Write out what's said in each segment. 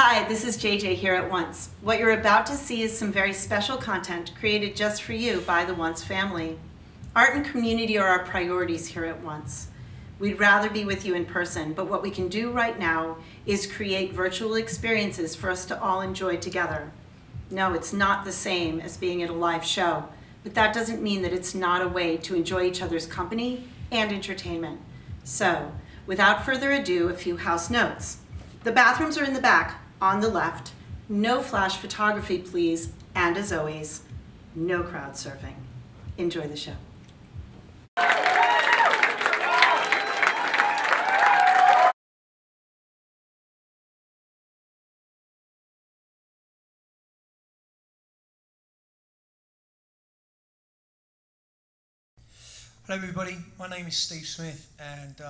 Hi, this is JJ here at Once. What you're about to see is some very special content created just for you by the Once family. Art and community are our priorities here at Once. We'd rather be with you in person, but what we can do right now is create virtual experiences for us to all enjoy together. No, it's not the same as being at a live show, but that doesn't mean that it's not a way to enjoy each other's company and entertainment. So, without further ado, a few house notes. The bathrooms are in the back, on the left. No flash photography, please. And as always, no crowd surfing. Enjoy the show. Hello everybody, my name is Steve Smith and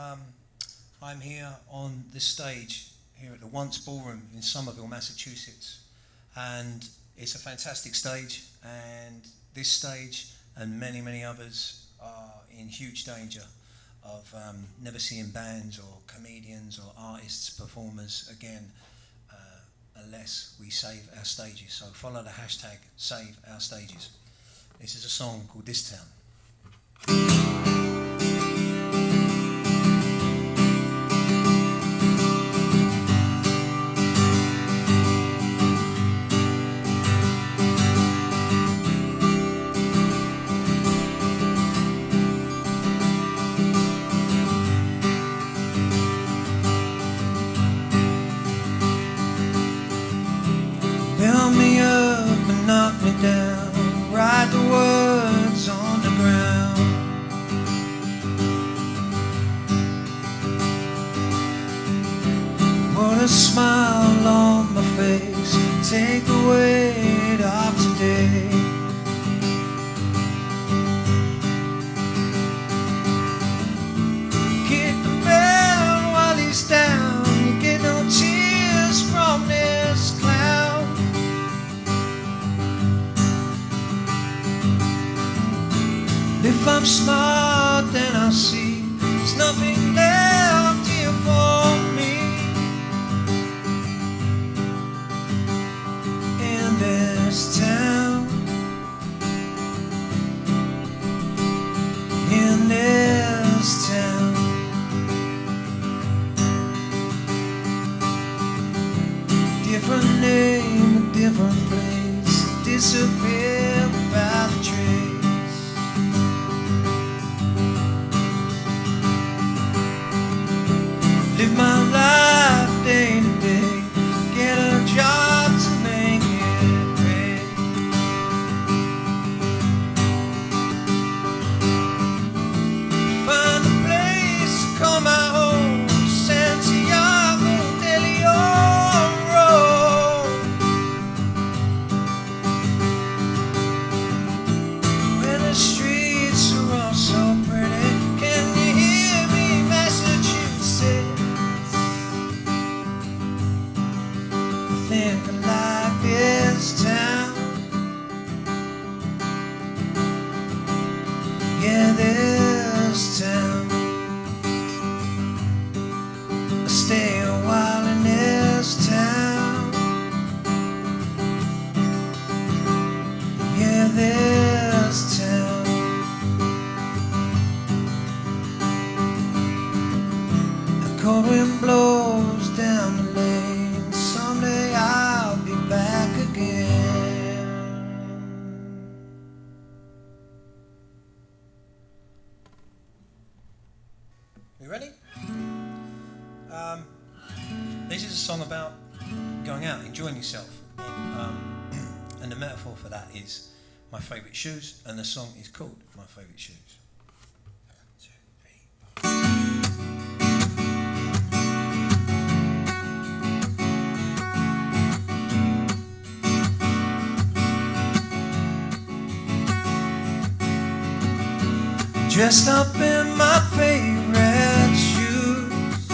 I'm here on the stage here at the Once Ballroom in Somerville, Massachusetts, and it's a fantastic stage, and this stage and many others are in huge danger of never seeing bands or comedians or artists, performers again unless we save our stages. So follow the hashtag Save Our Stages. This is a song called This Town. Build me up and knock me down, write the words on the ground. Put a smile on my face, take the weight off today. Kick the bell while he's down, you get no tears from this clown. If I'm smart, then I'll see there's nothing left here for me. In this town, in this town, different name, a different place, disappear without a trace. Live my life day to day, get a job to make it pay. Find a place to call my home, Santiago de León. When the streets are all so pretty, can you hear me, Massachusetts? Think I like this town. Yeah, this town. I stay a while in this town. Yeah, this town. The cold wind blows down the lane. Someday I'll be back again. You ready? This is a song about going out, enjoying yourself. And the metaphor for that is my favourite shoes, and the song is called My Favourite Shoes. 1, 2, 3. Dressed up in my favorite shoes,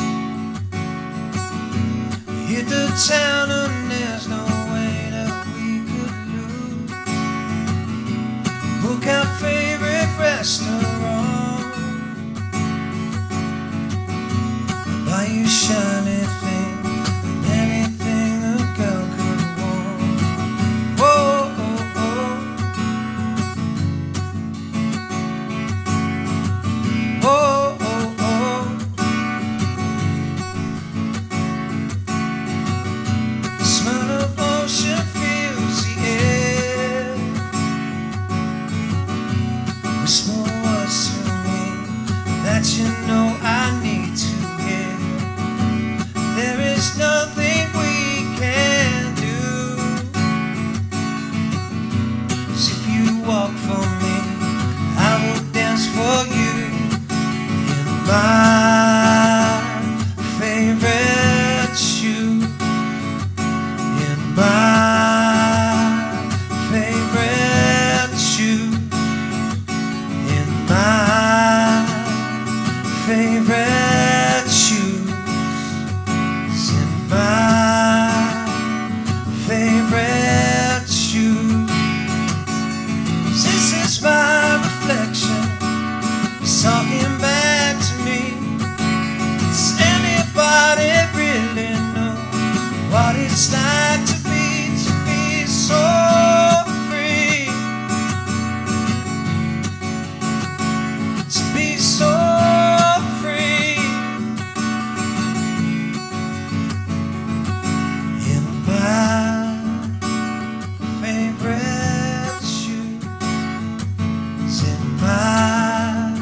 hit the town and there's no way that we could lose. Book our favorite restaurant, buy you shiny things and anything what it's like to be so free, to be so free in my favorite shoes, in my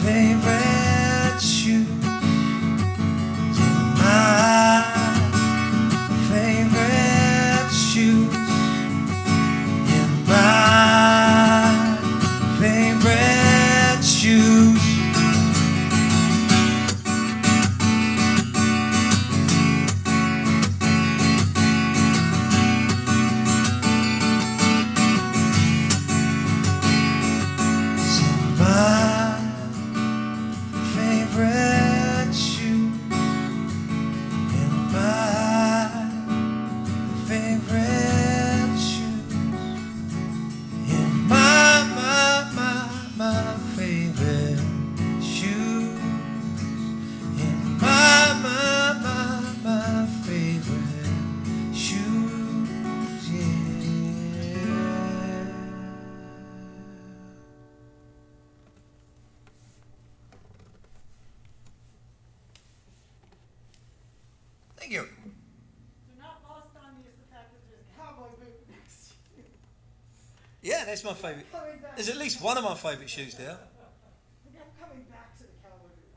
favorite shoes, in my favorite shoes, in my favorite shoes. My favorite shoe, in my favorite shoes, in my favorite shoes, in my favorite shoes, yeah. Thank you. So not lost on me is the fact that there's a cowboy boot next to you. Yeah, that's my favourite. Coming back. There's at least one of my favourite shoes there. I think I'm coming back to the cowboy boot.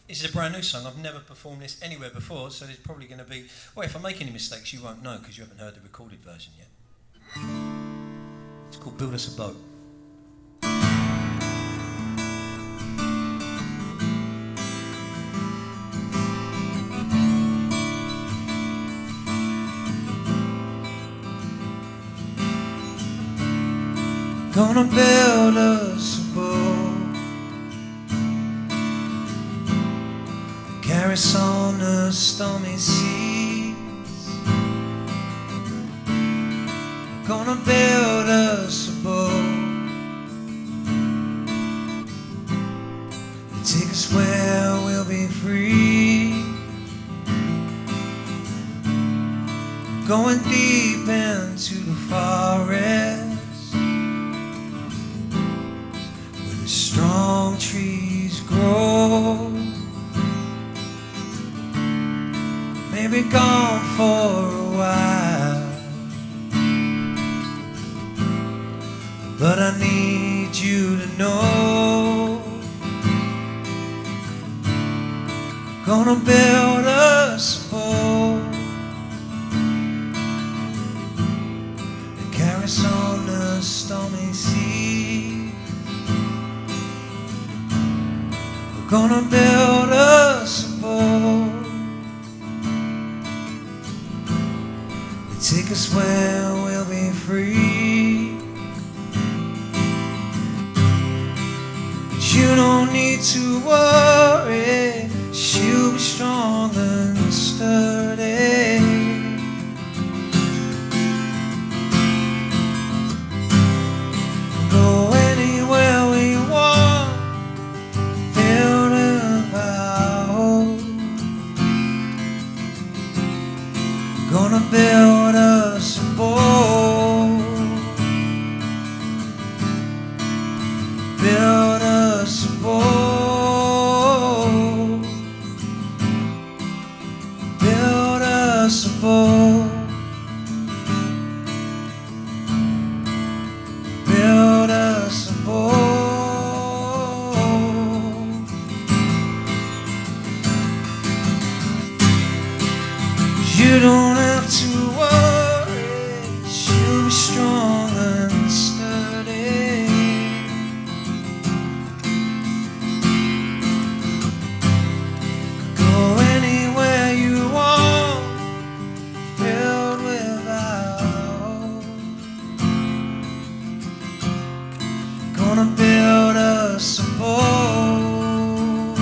This is a brand new song. I've never performed this anywhere before, so there's probably going to be... Well, if I make any mistakes, you won't know because you haven't heard the recorded version yet. It's called Build Us a Boat. Gonna build us a boat, carry us on the stormy seas. Gonna build us a boat, take us where we'll be free, going deep into the forest where the strong trees grow. Maybe gone for a while, but I need you to know, gonna build us a boat that carries on the stormy sea. We're gonna build us a boat, take us where we'll be free. But you don't need to worry, she'll be strong and sturdy. Go anywhere we want, build a house. Gonna build us a boat, build us a boat, build us a boat, build us a boat. You don't have to worry, she'll be strong and sturdy. Go anywhere you want, filled with out. Gonna build us a boat,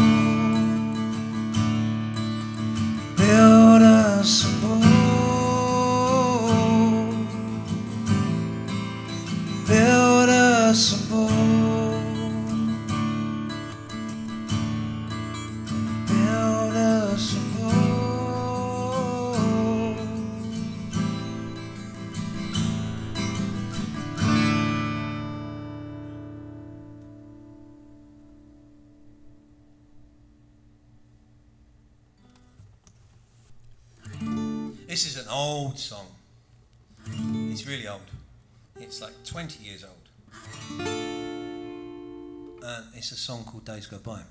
build us a boat. This is an old song. It's really old. It's like 20 years old. It's a song called Days Go By.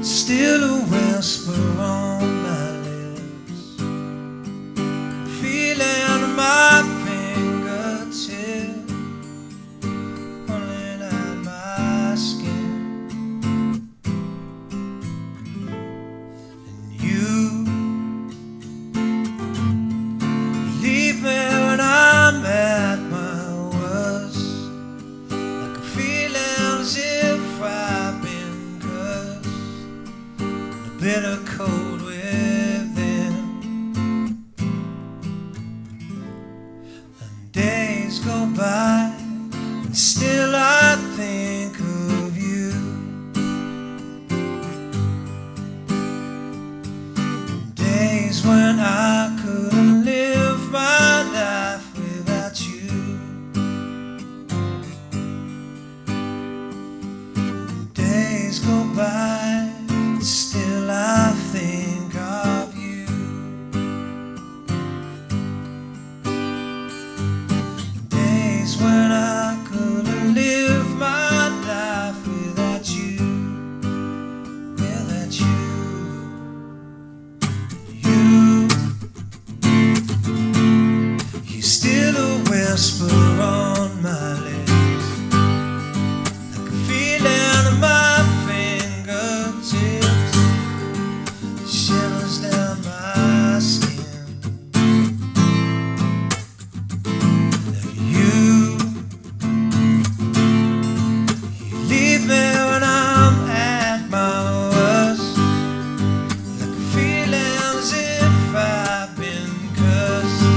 Still a whisper on my lips, feeling my fingertips pulling at my skin, and you leave me when I'm at my worst, like a feeling as if I've been cursed, bitter cold within, and days go by and still I think of you, and days when I couldn't live my life without you, and days go by and still I think of you. Days when I couldn't live my life without you, without you. You're still a whisper on my lips, like a feeling of my fingertips, shivers down my skin. Now you leave me when I'm at my worst, like a feeling as if I've been cursed,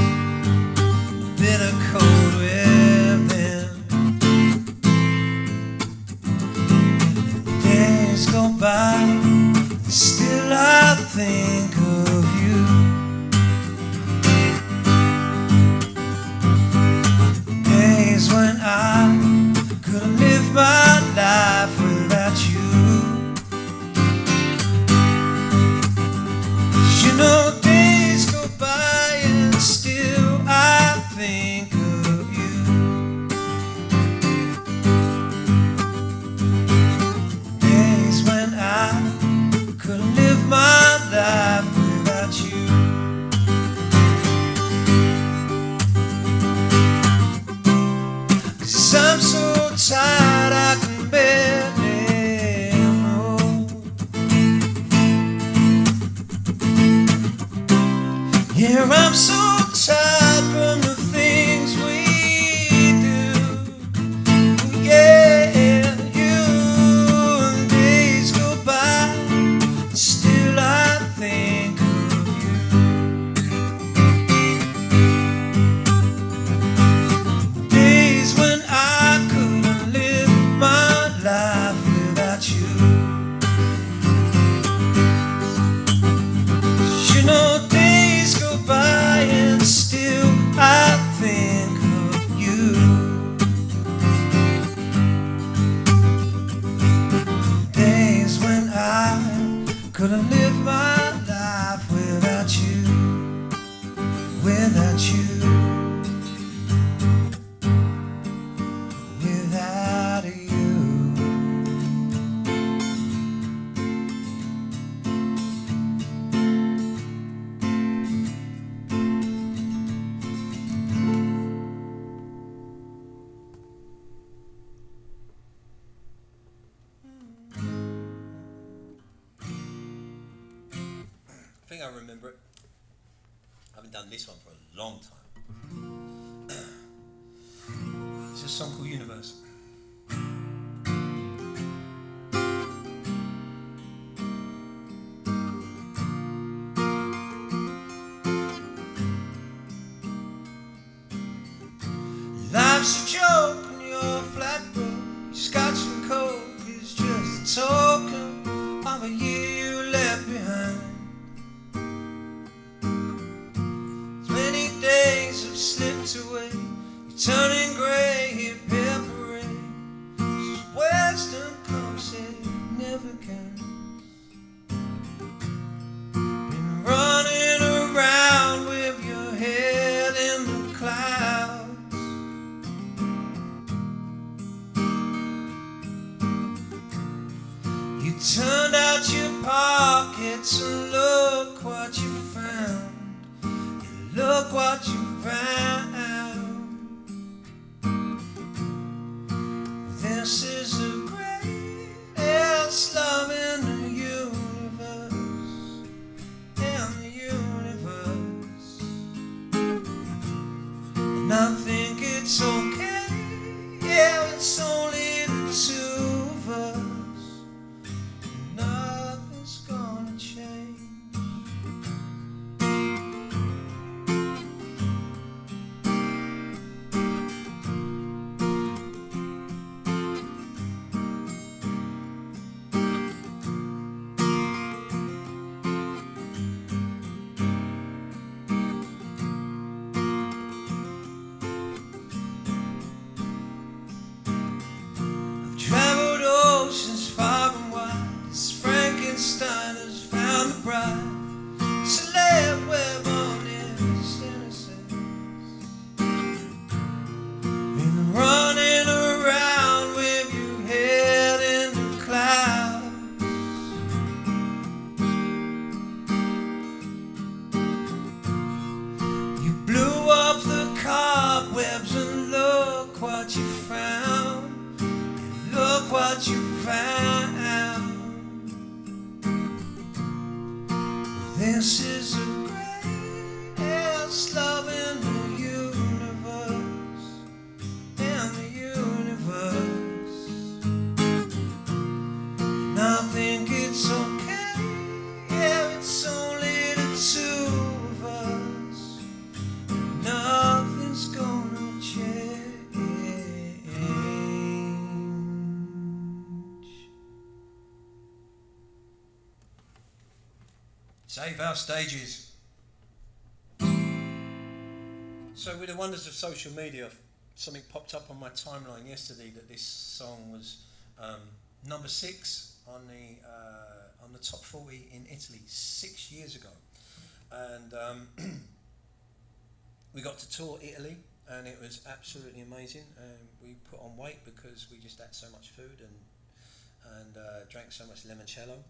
bitter cold within. Days go by, still I think of you. Days when I couldn't live my life without you. You know, days go by and still I think of you. Days when I couldn't live my life without you. 'Cause I'm so tired I can barely move. Yeah, I'm so tired from the things we do. Yeah, you, and days go by, still I think of you. Days when I couldn't live my life without you. You know, days go by and still I think of you. Days when I couldn't live my life without you, without you, without you. I think I remember it. I haven't done this one for a long time. It's a song called Universe. Life's a joke and you're Turned out your pockets and look what you found. Look what you found. This is the greatest love in the universe. In the universe. And I think it's okay. Yeah, it's only the two of us. Nothing's gonna change. I've traveled oceans far and wide. This Frankenstein has found the bride. Celeb where born is innocent. Been running around with your head in the clouds. You blew off the cobwebs and look what you found. Look what you found. This is the greatest love in the universe. In the universe. And I think it's okay. Yeah, it's only the two of us. Nothing's gonna change. Save our stages. So with the wonders of social media, something popped up on my timeline yesterday that this song was number 6 on the top 40 in Italy 6 years ago. And we got to tour Italy and it was absolutely amazing. We put on weight because we just ate so much food and drank so much limoncello.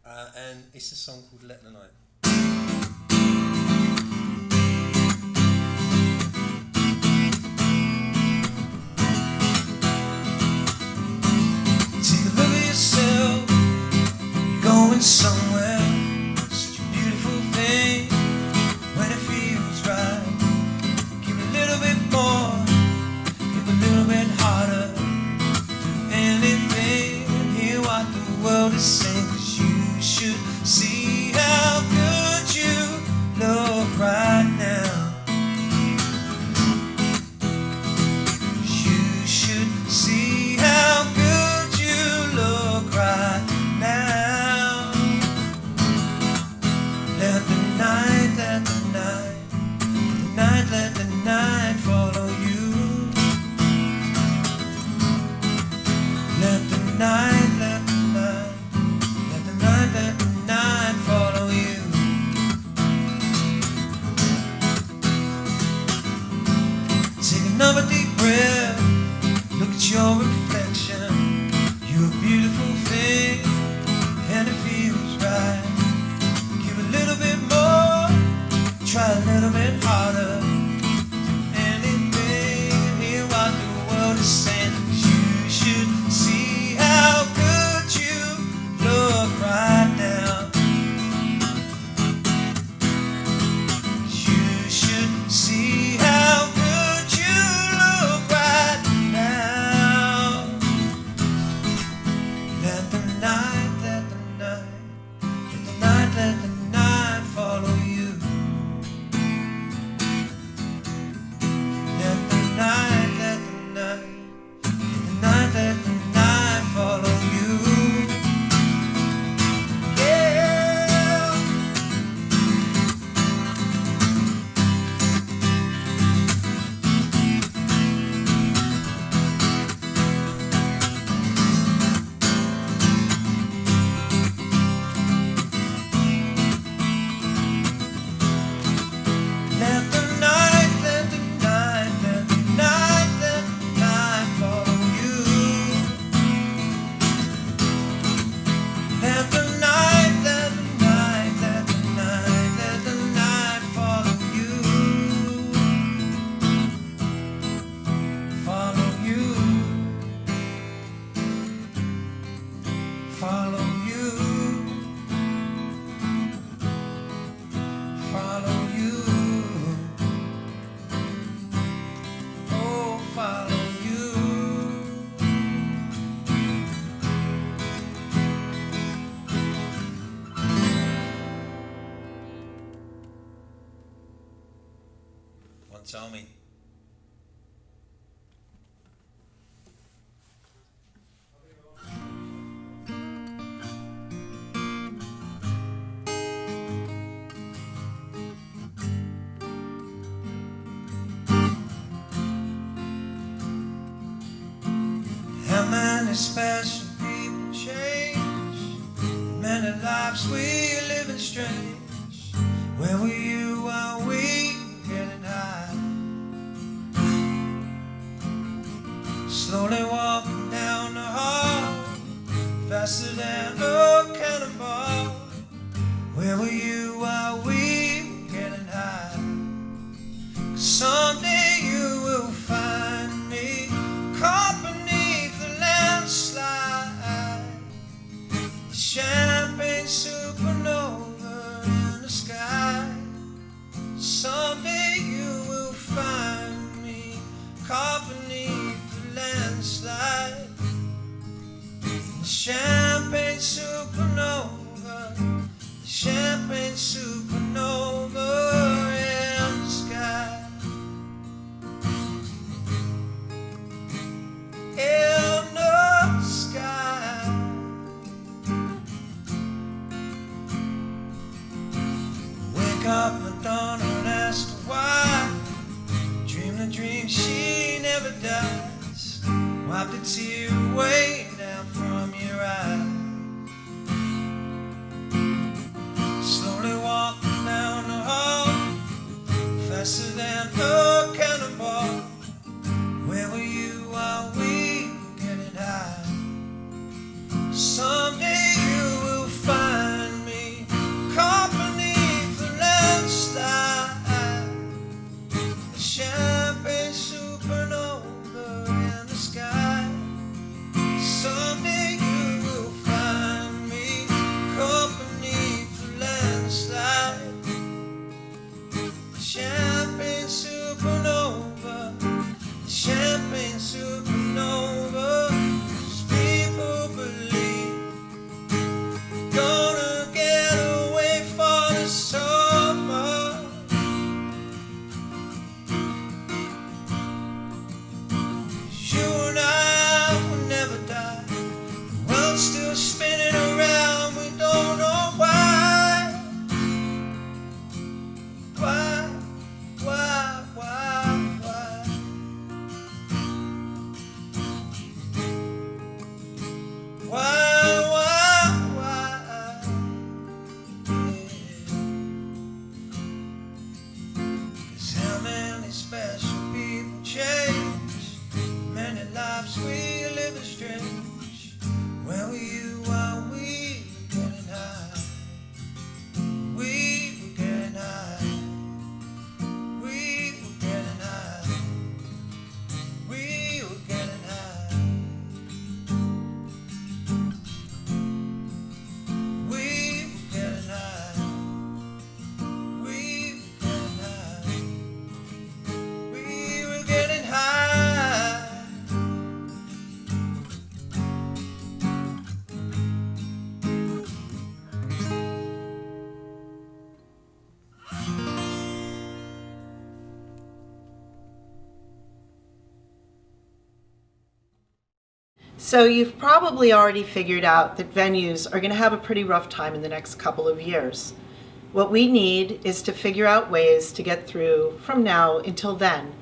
And it's a song called Let the Night. Take a look at yourself, you're going somewhere, such a beautiful thing, when it feels right, give a little bit more, give a little bit harder, do anything, and hear what the world is saying, 'cause you should see how good you look right now. You should see how good you look right now. many special people change, many lives we live in strange. Where were you while we were getting high? Slowly walking down the hall, faster than a cannonball. Where were you while we were getting high? 'Cause someday you will find me caught beneath the landslide, the champagne supernova in the sky. Someday you will find me caught beneath the landslide, the champagne supernova, the champagne supernova in the sky. In the sky. Wake up Madonna and ask her why. Dream the dream she never dies. Wipe the tear away down from your eye. Slowly walking down the hall, faster than a cannonball. Where were you while we were getting high? Someday you will find me caught beneath the landslide, the champagne supernova in the sky. Someday you will find me caught beneath the landslide, the champagne supernova, the champagne supernova. 'Cause people believe we're gonna get away for the summer. 'Cause you and I will never die. The world's still spinning around, we don't know why. Why, why, why, why? Why, why? Yeah. 'Cause how many special people change, many lives we live in strange. Where were you while we were getting high? We were getting high. We were getting high. We were getting high. We were getting high. We were getting high. We were getting high. So you've probably already figured out that venues are going to have a pretty rough time in the next couple of years. What we need is to figure out ways to get through from now until then,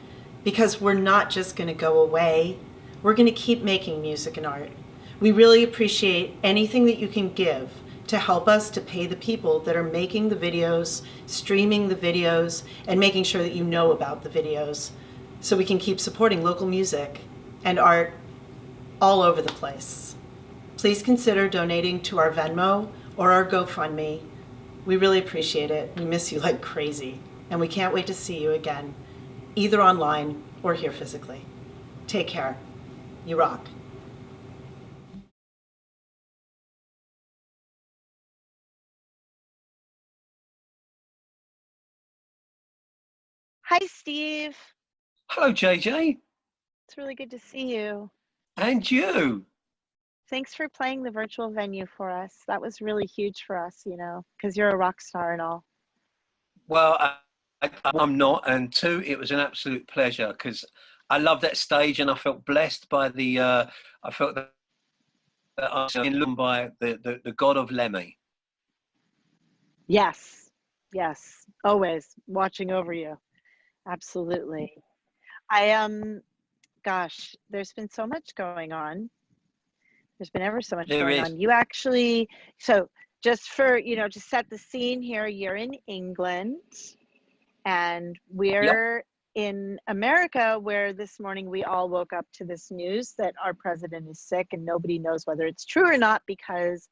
because we're not just going to go away. We're going to keep making music and art. We really appreciate anything that you can give to help us to pay the people that are making the videos, streaming the videos, and making sure that you know about the videos, so we can keep supporting local music and art all over the place. Please consider donating to our Venmo or our GoFundMe. We really appreciate it. We miss you like crazy, and we can't wait to see you again, either online or here physically. Take care. You rock. Hi, Steve. Hello, JJ. It's really good to see you. And you. Thanks for playing the virtual venue for us. That was really huge for us, because you're a rock star and all. Well, I'm not, and two, it was an absolute pleasure because I love that stage, and I felt blessed by the. I felt that I was enlightened by the god of Lemmy. Yes, always watching over you. Absolutely. I gosh, there's been so much going on. There's been ever so much There going is. on. You actually, so just for, you know, to set the scene here, you're in England and Yep. we're in America, where this morning we all woke up to this news that our president is sick and nobody knows whether it's true or not, because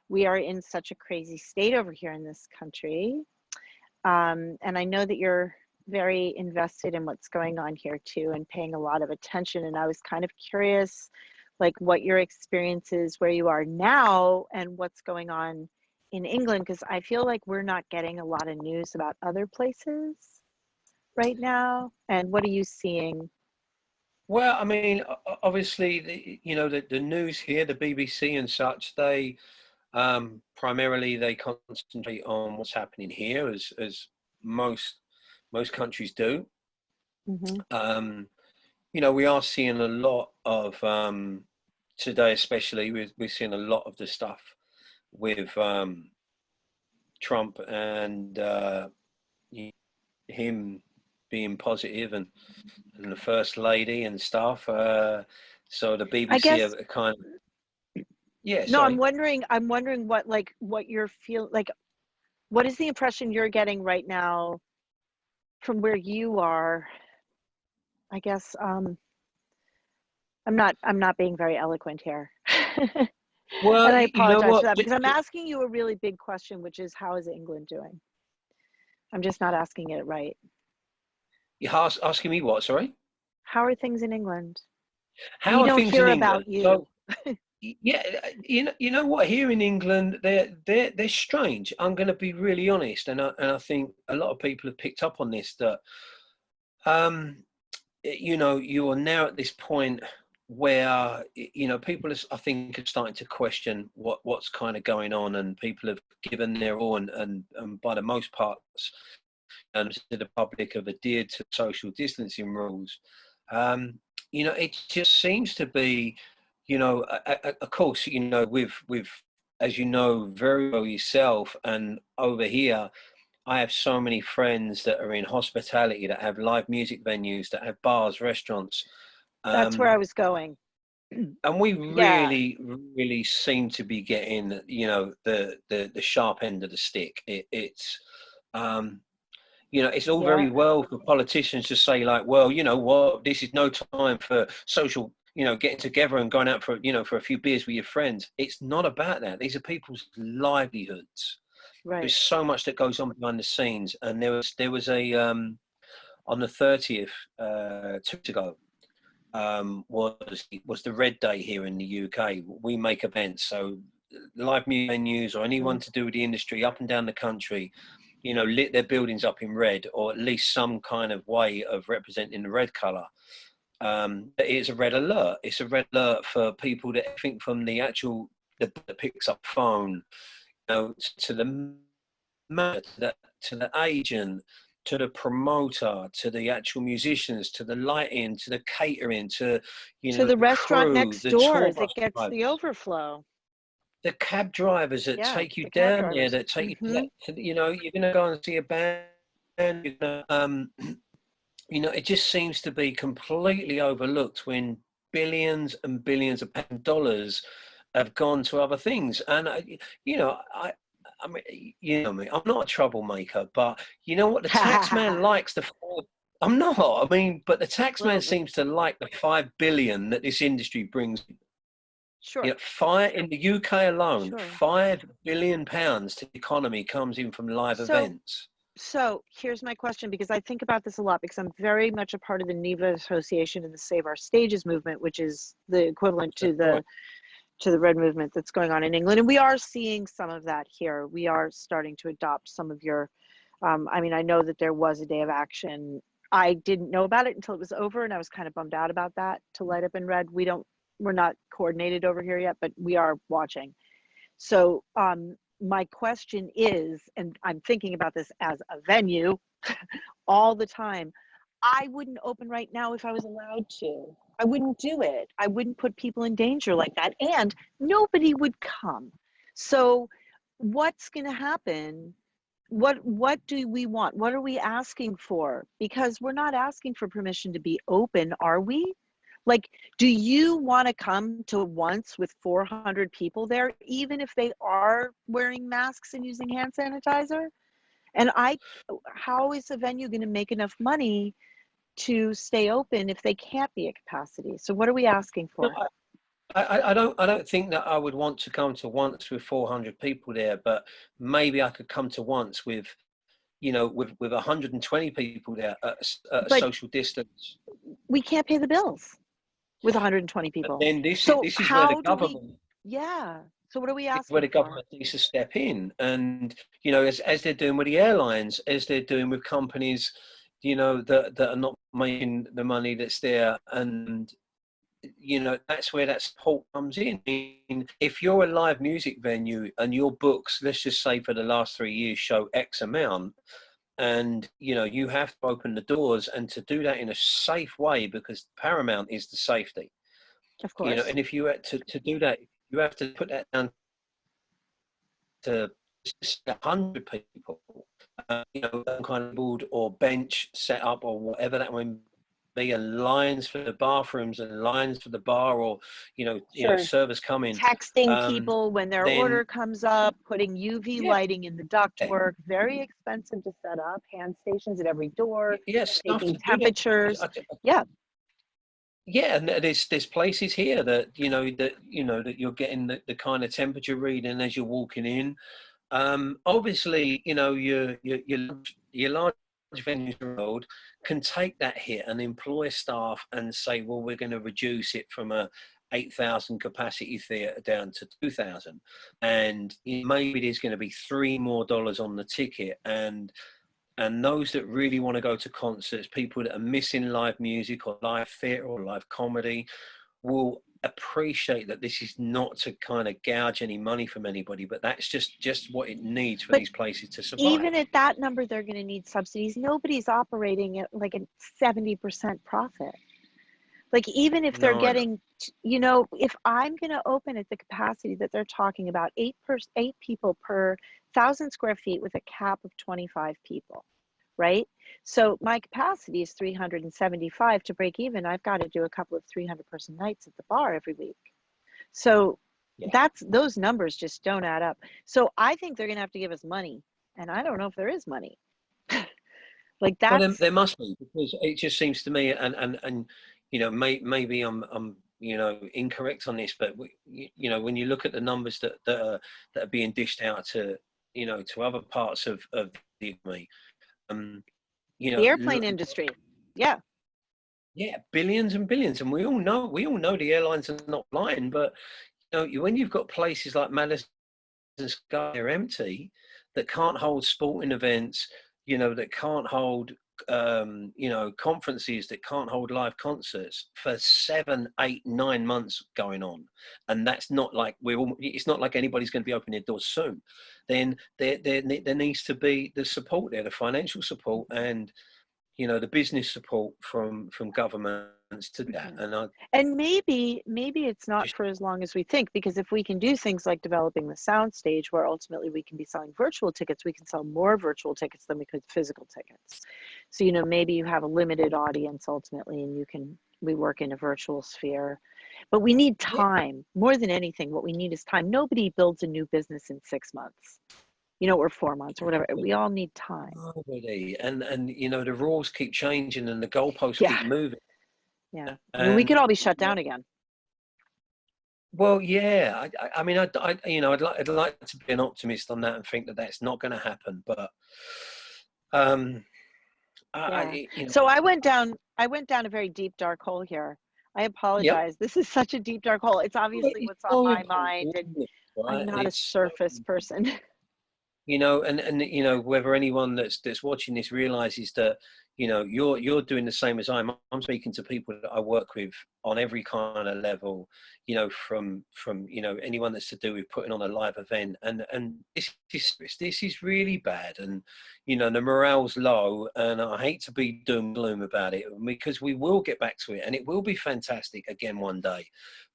we are in such a crazy state over here in this country. And I know that you're very invested in what's going on here too and paying a lot of attention. And I was kind of curious, like what your experience is where you are now and what's going on in England, because I feel like we're not getting a lot of news about other places right now. And what are you seeing? Well, I mean, obviously, the news here, the BBC and such, they primarily they concentrate on what's happening here, as most countries do. Mm-hmm. We are seeing a lot of today, especially we're seeing a lot of the stuff with Trump and him being positive and the first lady and stuff. So the I BBC guess, are kind of, yeah. no, Sorry. I'm wondering what, like, what you're feeling, like, what is the impression you're getting right now from where you are? I guess, I'm not being very eloquent here. Well, And I you know apologize for what? that because I'm asking you a really big question, which is, how is England doing? I'm just not asking it right. You're asking me what? Sorry. How are things in England? We How are don't things in hear England? about So you. yeah, you know what? Here in England, they're strange. I'm going to be really honest, and I think a lot of people have picked up on this, that um, you are now at this point where people I think are starting to question what's kind of going on, and people have given their all, and by the most parts, to the public have adhered to social distancing rules. It just seems to be, of course, with as you know very well yourself, and over here, I have so many friends that are in hospitality, that have live music venues, that have bars, restaurants, That's where um, I was going. and we Yeah, really, really seem to be getting, the sharp end of the stick. It's um, it's all yeah. very well for politicians to say, like, well, you know what, this is no time for social, getting together and going out for a few beers with your friends. It's not about that. These are people's livelihoods. Right. There's so much that goes on behind the scenes, and there was a on the 30th, 2 weeks ago, was the Red Day here in the UK. We make events, so live music venues or anyone Mm. to do with the industry up and down the country, lit their buildings up in red, or at least some kind of way of representing the red colour. It's a red alert. It's a red alert for people that think, from the actual that picks up phone, to the manager, to the agent, to the promoter, to the actual musicians, to the lighting, to the catering, to To the the restaurant crew, next the door tour that bus gets the drivers, overflow. the cab drivers that Yeah, take you the cab down there, drivers. that take you Mm-hmm. you're going to go and see a band. You're gonna, it just seems to be completely overlooked when billions and billions of dollars have gone to other things. And I mean, me, I'm not a troublemaker, but you know what? The tax man likes the. I'm not. I mean, but the tax man Little bit. seems to like the 5 billion that this industry brings. Sure, Five in the UK alone, sure. £5 billion to the economy comes in from live So, events. so here's my question, because I think about this a lot, because I'm very much a part of the NEVA Association and the Save Our Stages movement, which is the equivalent That's right. to the Red movement that's going on in England. And we are seeing some of that here. We are starting to adopt some of your, I mean, I know that there was a day of action. I didn't know about it until it was over, and I was kind of bummed out about that, to light up in red. We're not coordinated over here yet, but we are watching. So my question is, and I'm thinking about this as a venue all the time, I wouldn't open right now if I was allowed to. I wouldn't do it. I wouldn't put people in danger like that, and nobody would come. So what's going to happen? What do we want? What are we asking for? Because we're not asking for permission to be open, are we? Like, do you want to come to once with 400 people there, even if they are wearing masks and using hand sanitizer? And how is the venue going to make enough money to stay open if they can't be at capacity? So what are we asking No, for? I don't think that I would want to come to once with 400 people there, but maybe I could come to once with, with 120 people there at a But social distance. we can't pay the bills with 120 But people. then this is So this is where the how do we, government yeah. So what are we where asking the for? government needs to step in, and as they're doing with the airlines, as they're doing with companies, that are not making the money that's there, and that's where that support comes in. I mean, if you're a live music venue and your books, let's just say for the last 3 years, show X amount, and you have to open the doors, and to do that in a safe way, because paramount is the safety. Of course. And if you had to do that, you have to put that down to 100 people, some kind of board or bench set up or whatever that might be, and lines for the bathrooms and lines for the bar, or Sure. servers coming, Texting people when their then order comes up, putting UV yeah, lighting in the ductwork, very expensive to set up, hand stations at every door, yeah, stuff taking to do that. temperatures. Yeah, Yeah, and there's places here that that you're getting the kind of temperature reading as you're walking in. Obviously, your large venues world can take that hit and employ staff and say, well, we're going to reduce it from a 8,000 capacity theatre down to 2,000, and maybe there's going to be $3 more on the ticket, and those that really want to go to concerts, people that are missing live music or live theatre or live comedy, will appreciate that this is not to kind of gouge any money from anybody, but that's just what it needs for but these places to survive. even at that number, they're going to need subsidies. Nobody's operating at like a 70% profit. Like, even if they're No, I know. getting, if I'm going to open at the capacity that they're talking about, eight people per 1,000 square feet with a cap of 25 people, right? So my capacity is 375 to break even. I've got to do a couple of 300-person nights at the bar every week. So Yeah. those numbers just don't add up. So I think they're going to have to give us money, and I don't know if there is money. Like, Well, that's, there must be, because it just seems to me, and maybe I'm incorrect on this, but when you look at the numbers that are being dished out to to other parts of the economy, um, the airplane industry. Yeah. yeah, billions and billions, and we all know the airlines are not flying, but when you've got places like Madison Sky are empty, that can't hold sporting events, that can't hold conferences, that can't hold live concerts for 7, 8, 9 months going on, and that's not like it's not like anybody's going to be opening their doors soon. Then there needs to be the support there, the financial support, and the business support from governments to do that. Yeah. And I And maybe it's not just for as long as we think, because if we can do things like developing the sound stage where ultimately we can be selling virtual tickets, we can sell more virtual tickets than we could physical tickets. So, maybe you have a limited audience ultimately, and we work in a virtual sphere. But we need yeah, time. More than anything, what we need is time. Nobody builds a new business in 6 months, or 4 months or whatever. We all need time. nobody, and the rules keep changing and the goalposts Yeah. keep moving. Yeah. I mean, we And could all be shut down again. well, yeah, I mean, I'd like to be an optimist on that and think that that's not going to happen, but um, Yeah. I So I went down a very deep dark hole here. I yep. apologize. This is such a deep dark hole. It's obviously It's what's on so my important, mind, and isn't it, I'm right? not a surface person. And whether anyone that's watching this realizes that you're doing the same as I'm speaking to people that I work with on every kind of level, from anyone that's to do with putting on a live event, and this is really bad, and the morale's low, and I hate to be doom gloom about it, because we will get back to it and it will be fantastic again one day,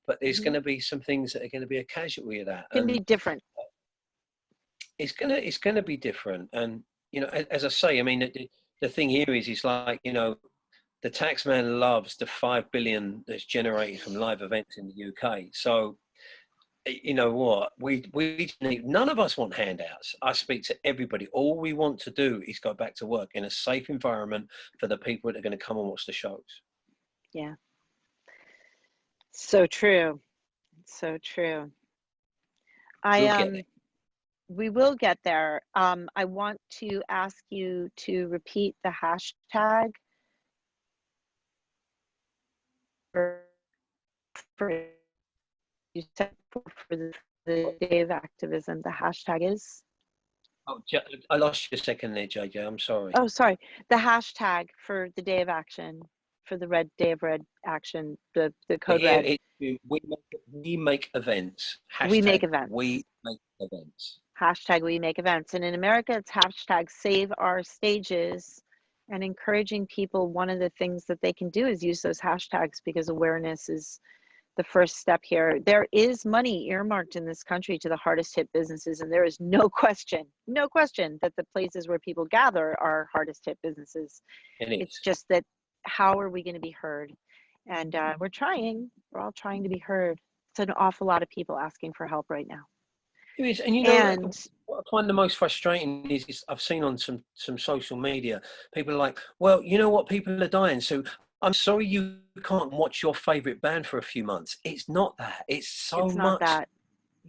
but there's Mhm. going to be some things that are going to be a casualty of that. Can be And different. it's gonna be different. And as I say, I mean, the thing here is like, the taxman loves the 5 billion that's generated from live events in the UK. So, you know what, we need, none of us want handouts. I speak to everybody. All we want to do is go back to work in a safe environment for the people that are going to come and watch the shows. Yeah. So true. So true. We'll get there. We will get there. I want to ask you to repeat the hashtag for you said for the day of activism. The hashtag is. Oh, I lost you a second there, JJ. I'm sorry. Oh, sorry. The hashtag for the day of action, for the Red Day of Red Action, the code Here red. we make events. Hashtag We make events. we make events. Hashtag we make events. And in America, it's hashtag save our stages, and encouraging people. One of the things that they can do is use those hashtags, because awareness is the first step here. There is money earmarked in this country to the hardest hit businesses, and there is no question that the places where people gather are hardest hit businesses. It's just that, how are we going to be heard? And we're all trying to be heard. It's an awful lot of people asking for help right now. It is, and you know, what I find the most frustrating is I've seen on some social media, people are like, well, you know what, people are dying, so I'm sorry you can't watch your favorite band for a few months. It's not that. It's so it's much. Not that.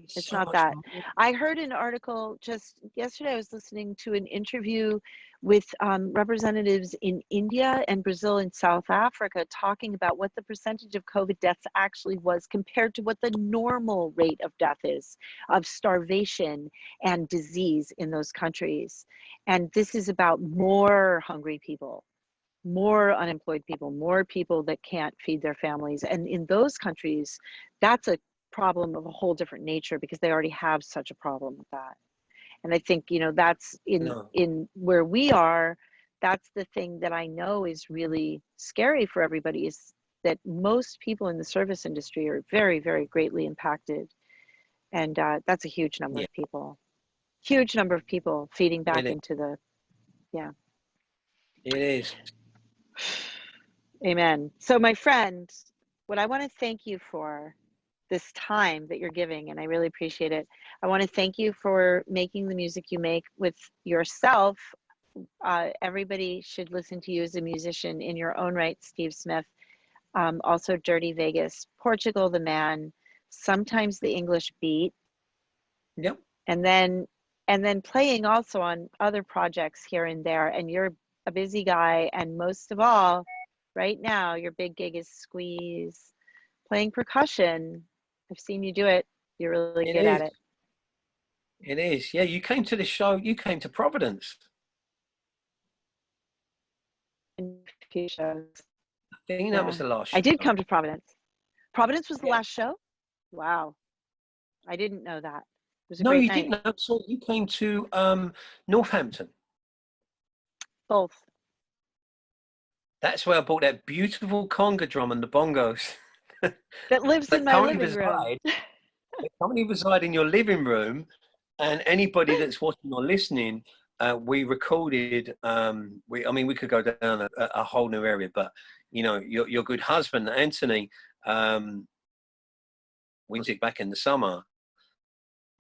It's so not much that. more. I heard an article just yesterday. I was listening to an interview with representatives in India and Brazil and South Africa, talking about what the percentage of COVID deaths actually was compared to what the normal rate of death is, of starvation and disease in those countries. And this is about more hungry people, more unemployed people, more people that can't feed their families. And in those countries, that's a problem of a whole different nature, because they already have such a problem with that. And I think, you know, that's in where we are, that's the thing that I know is really scary for everybody, is that most people in the service industry are very, very greatly impacted. And that's a huge number of people, huge number of people feeding back into the, It is. Amen. So my friend, what I want to thank you for this time that you're giving, and I really appreciate it. I want to thank you for making the music you make with yourself. Everybody should listen to you as a musician in your own right, Steve Smith. Also Dirty Vegas, Portugal the Man, sometimes the English Beat. Yep. And then playing also on other projects here and there. And you're a busy guy, and most of all, right now, your big gig is Squeeze, playing percussion. I've seen you do it. You're really good at it. It is. Yeah, you came to the show. You came to Providence. In a few shows. I think that was the last show. I did come to Providence. Providence was the last show? Wow. I didn't know that. It was a great night. No, you didn't. So you came to Northampton. Both. That's where I bought that beautiful conga drum and the bongos. That lives in my living room. They currently reside in your living room, and anybody that's watching or listening, we recorded. We could go down a whole new area, but you know, your good husband Anthony, we did back in the summer.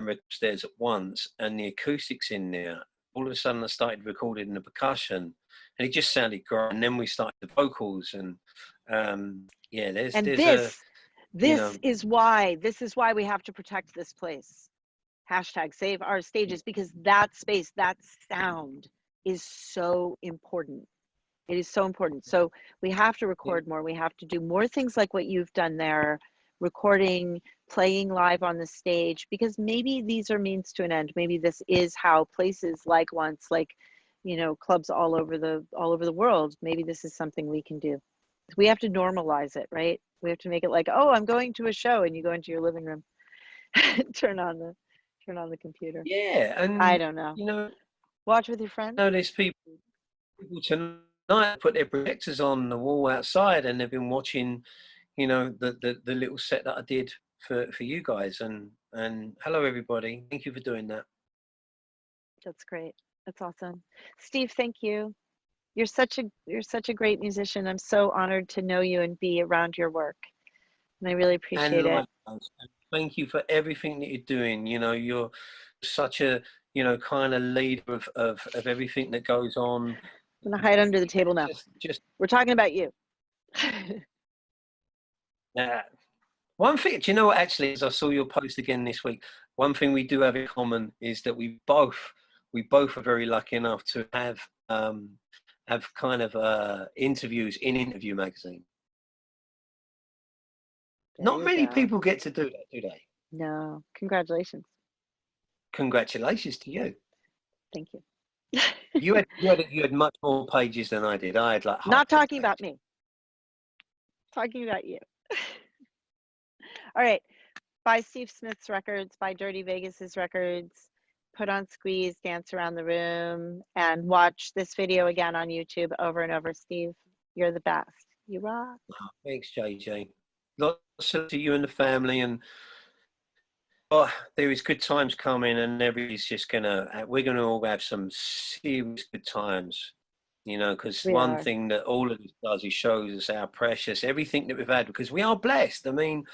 We were upstairs at once, and the acoustics in there. All of a sudden, I started recording the percussion, and it just sounded great. And then we started the vocals, and this is why we have to protect this place. Hashtag save our stages, because that space, that sound is so important. It is so important. So we have to record more. We have to do more things like what you've done there, recording, playing live on the stage, because maybe these are means to an end. Maybe this is how places like you know, clubs all over the world, maybe this is something we can do. We have to normalize it, right? We have to make it like, oh, I'm going to a show, and you go into your living room, turn on the computer. Yeah, and I don't know. You know, watch with your friends. No, there's people tonight put their projectors on the wall outside, and they've been watching, you know, the little set that I did for you guys. And hello everybody, thank you for doing that. That's great. That's awesome. Steve, thank you. You're such a great musician. I'm so honored to know you and be around your work. And I really appreciate And it. likewise, and thank you for everything that you're doing. You know, you're such a, you know, kind of leader of everything that goes on. I'm gonna hide under the table now. Just We're talking about you. one thing, do you know what, actually, as I saw your post again this week, one thing we do have in common is that we both are very lucky enough to have kind of interviews in Interview magazine. There Not you many go. people get to do that, do they? No, congratulations. Congratulations to you. Thank you. You had much more pages than I did. I had like Not half a talking about page. me. Talking about you. All right. Buy Steve Smith's records, buy Dirty Vegas's records, put on Squeeze, dance around the room, and watch this video again on YouTube over and over. Steve, you're the best. You rock. Thanks, JJ. Lots of to you and the family, and there is good times coming, and we're gonna all have some serious good times, you know, because We one are. thing that all of this does is shows us how precious everything that we've had, because we are blessed. I mean,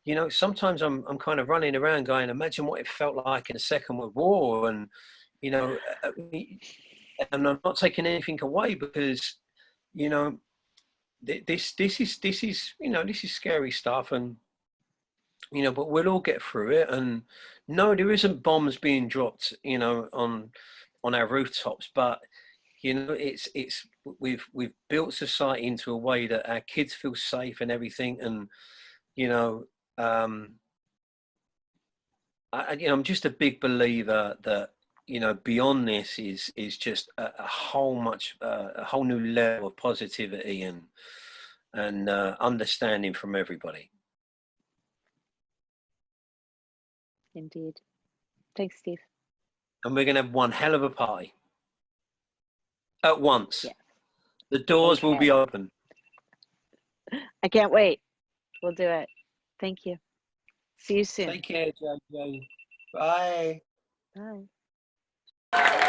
you know, sometimes I'm kind of running around going, imagine what it felt like in the Second World War, and you know, and I'm not taking anything away, because you know, this is you know, this is scary stuff, and you know, but we'll all get through it. And no, there isn't bombs being dropped, you know, on our rooftops, but you know, we've built society into a way that our kids feel safe and everything, and you know, you know, I'm just a big believer that, you know, beyond this is just a whole new level of positivity and understanding from everybody. Indeed. Thanks, Steve. And we're gonna have one hell of a party at once. Yeah. The doors will Okay. be open. I can't wait. We'll do it. Thank you. See you soon. Take care, JJ. Bye. Bye.